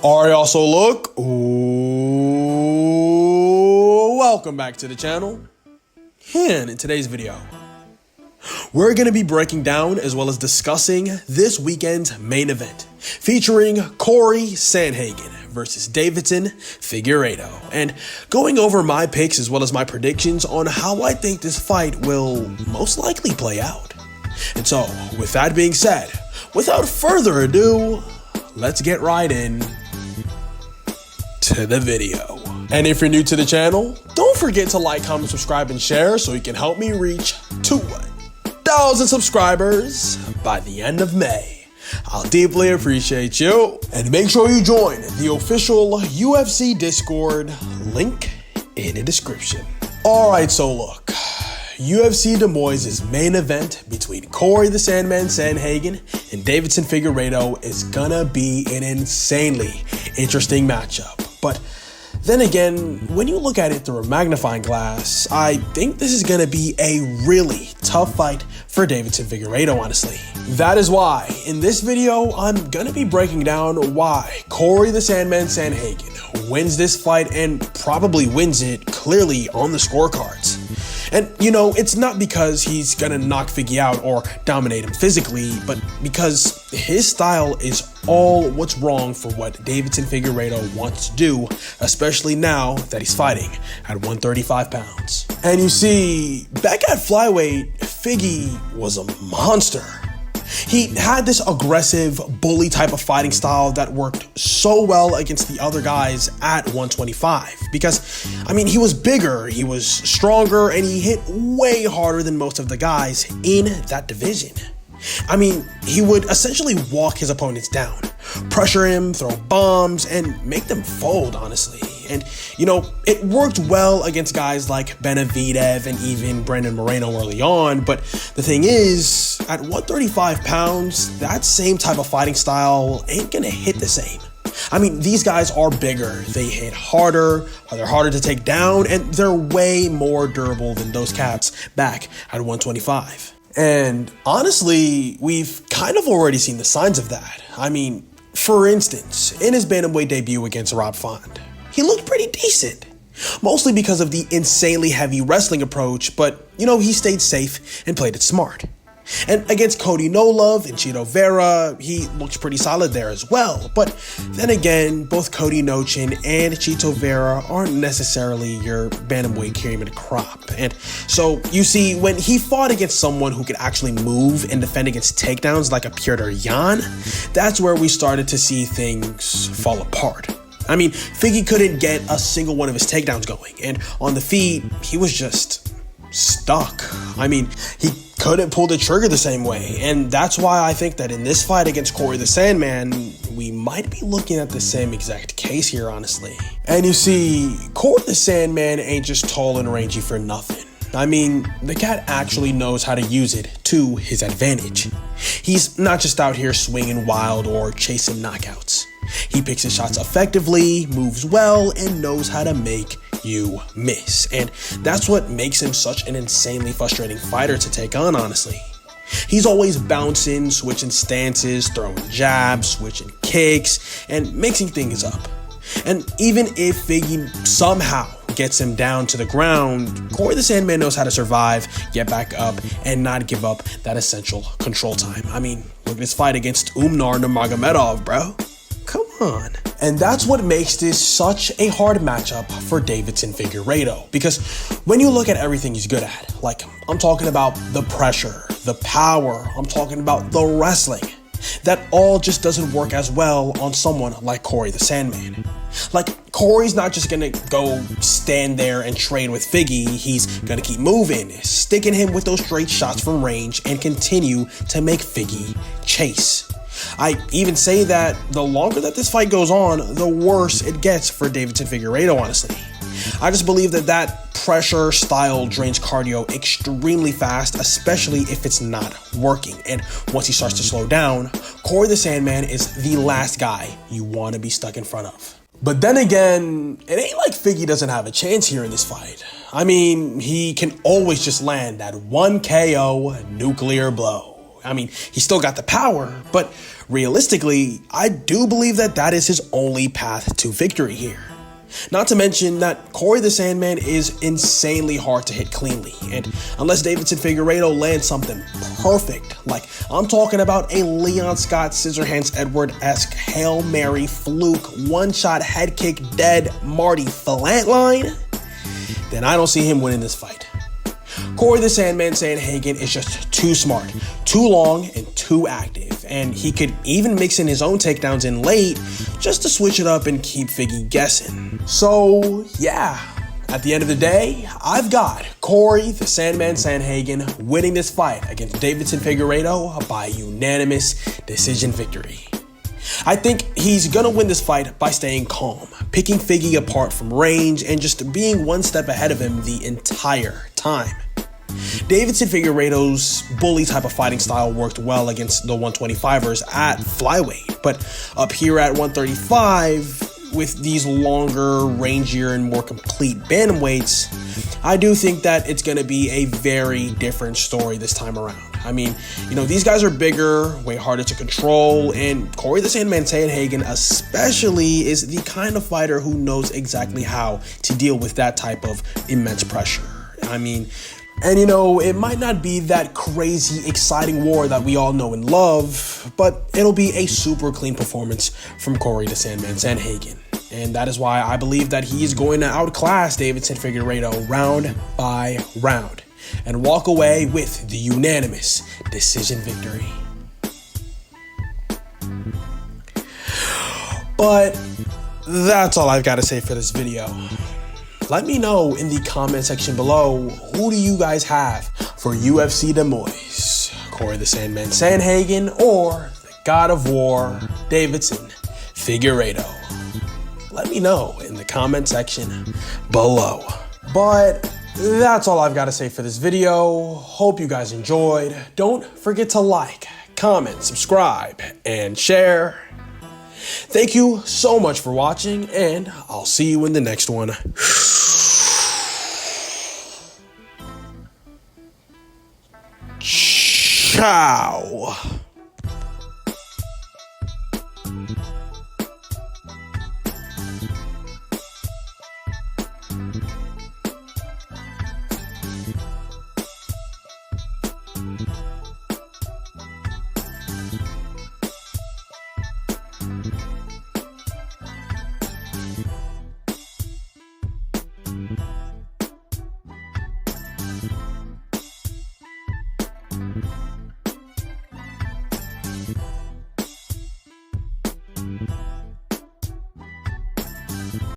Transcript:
Alright, also look. Ooh, welcome back to the channel. And in today's video, we're going to be breaking down as well as discussing this weekend's main event featuring Cory Sandhagen versus Deiveson Figueredo, and going over my picks as well as my predictions on how I think this fight will most likely play out. And so, with that being said, without further ado, let's get right in to the video. And if you're new to the channel, don't forget to like, comment, subscribe, and share so you can help me reach 2,000 subscribers by the end of May. I'll deeply appreciate you. And make sure you join the official UFC Discord, link in the description. Alright, so look. UFC Des Moines' main event between Cory the Sandman Sanhagen and Deiveson Figueiredo is gonna be an insanely interesting matchup. But then again, when you look at it through a magnifying glass, I think this is gonna be a really tough fight for Deiveson Figueiredo, honestly. That is why, in this video, I'm gonna be breaking down why Cory the Sandman Sanhagen wins this fight and probably wins it clearly on the scorecards. And, you know, it's not because he's gonna knock Figgy out or dominate him physically, but because his style is all what's wrong for what Deiveson Figueiredo wants to do, especially now that he's fighting at 135 pounds. And you see, back at flyweight, Figgy was a monster. He had this aggressive, bully type of fighting style that worked so well against the other guys at 125 because, I mean, he was bigger, he was stronger, and he hit way harder than most of the guys in that division. I mean, he would essentially walk his opponents down, pressure him, throw bombs, and make them fold, honestly. And, you know, it worked well against guys like Benavidez and even Brandon Moreno early on, but the thing is, at 135 pounds, that same type of fighting style ain't gonna hit the same. I mean, these guys are bigger, they hit harder, they're harder to take down, and they're way more durable than those cats back at 125. And honestly, we've kind of already seen the signs of that. I mean, for instance, in his bantamweight debut against Rob Font, he looked pretty decent, mostly because of the insanely heavy wrestling approach, but, you know, he stayed safe and played it smart. And against Cody No Love and Chito Vera, he looked pretty solid there as well. But then again, both Cody Nochin and Chito Vera aren't necessarily your bantamweight cream of the crop. And so, you see, when he fought against someone who could actually move and defend against takedowns like a Petr Yan, that's where we started to see things fall apart. I mean, Figgy couldn't get a single one of his takedowns going, and on the feet, he was just stuck. I mean, he couldn't pull the trigger the same way, and that's why I think that in this fight against Cory the Sandman, we might be looking at the same exact case here, honestly. And you see, Cory the Sandman ain't just tall and rangy for nothing. I mean, the cat actually knows how to use it to his advantage. He's not just out here swinging wild or chasing knockouts. He picks his shots effectively, moves well, and knows how to make you miss. And that's what makes him such an insanely frustrating fighter to take on, honestly. He's always bouncing, switching stances, throwing jabs, switching kicks, and mixing things up. And even if Figgy somehow gets him down to the ground, Cory the Sandman knows how to survive, get back up, and not give up that essential control time. I mean, look at this fight against Umar Nurmagomedov, bro. Come on. And that's what makes this such a hard matchup for Deiveson Figueiredo, because when you look at everything he's good at, like I'm talking about the pressure, the power, I'm talking about the wrestling, that all just doesn't work as well on someone like Cory the Sandman. Like, Cory's not just gonna go stand there and trade with Figgy, he's gonna keep moving, sticking him with those straight shots from range and continue to make Figgy chase. I even say that the longer that this fight goes on, the worse it gets for Deiveson Figueiredo, honestly. I just believe that pressure style drains cardio extremely fast, especially if it's not working. And once he starts to slow down, Cory the Sandman is the last guy you want to be stuck in front of. But then again, it ain't like Figgy doesn't have a chance here in this fight. I mean, he can always just land that one KO nuclear blow. I mean, he still got the power, but realistically, I do believe that that is his only path to victory here. Not to mention that Cory the Sandman is insanely hard to hit cleanly, and unless Deiveson Figueredo lands something perfect, like I'm talking about a Leon Scott Scissorhands Edward-esque Hail Mary fluke one-shot head kick dead Marty flatline, then I don't see him winning this fight. Cory the Sandman Sandhagen is just too smart, too long, and too active, and he could even mix in his own takedowns in late just to switch it up and keep Figgy guessing. So yeah, at the end of the day, I've got Cory the Sandman Sandhagen winning this fight against Deiveson Figueredo by unanimous decision victory. I think he's gonna win this fight by staying calm, picking Figgy apart from range, and just being one step ahead of him the entire time. Deiveson Figueiredo's bully type of fighting style worked well against the 125ers at flyweight, but up here at 135, with these longer, rangier, and more complete bantamweights, I do think that it's going to be a very different story this time around. I mean, these guys are bigger, way harder to control, and Cory the Sandman Sandhagen especially is the kind of fighter who knows exactly how to deal with that type of immense pressure. I mean, and it might not be that crazy, exciting war that we all know and love, but it'll be a super clean performance from Cory the Sandman Sandhagen. And that is why I believe that he's going to outclass Deiveson Figueredo round by round and walk away with the unanimous decision victory. But that's all I've got to say for this video. Let me know in the comment section below, who do you guys have for UFC Des Moines? Cory the Sandman Sandhagen or the God of War, Deiveson Figueredo? Let me know in the comment section below. But that's all I've got to say for this video. Hope you guys enjoyed. Don't forget to like, comment, subscribe, and share. Thank you so much for watching, and I'll see you in the next one. Ciao.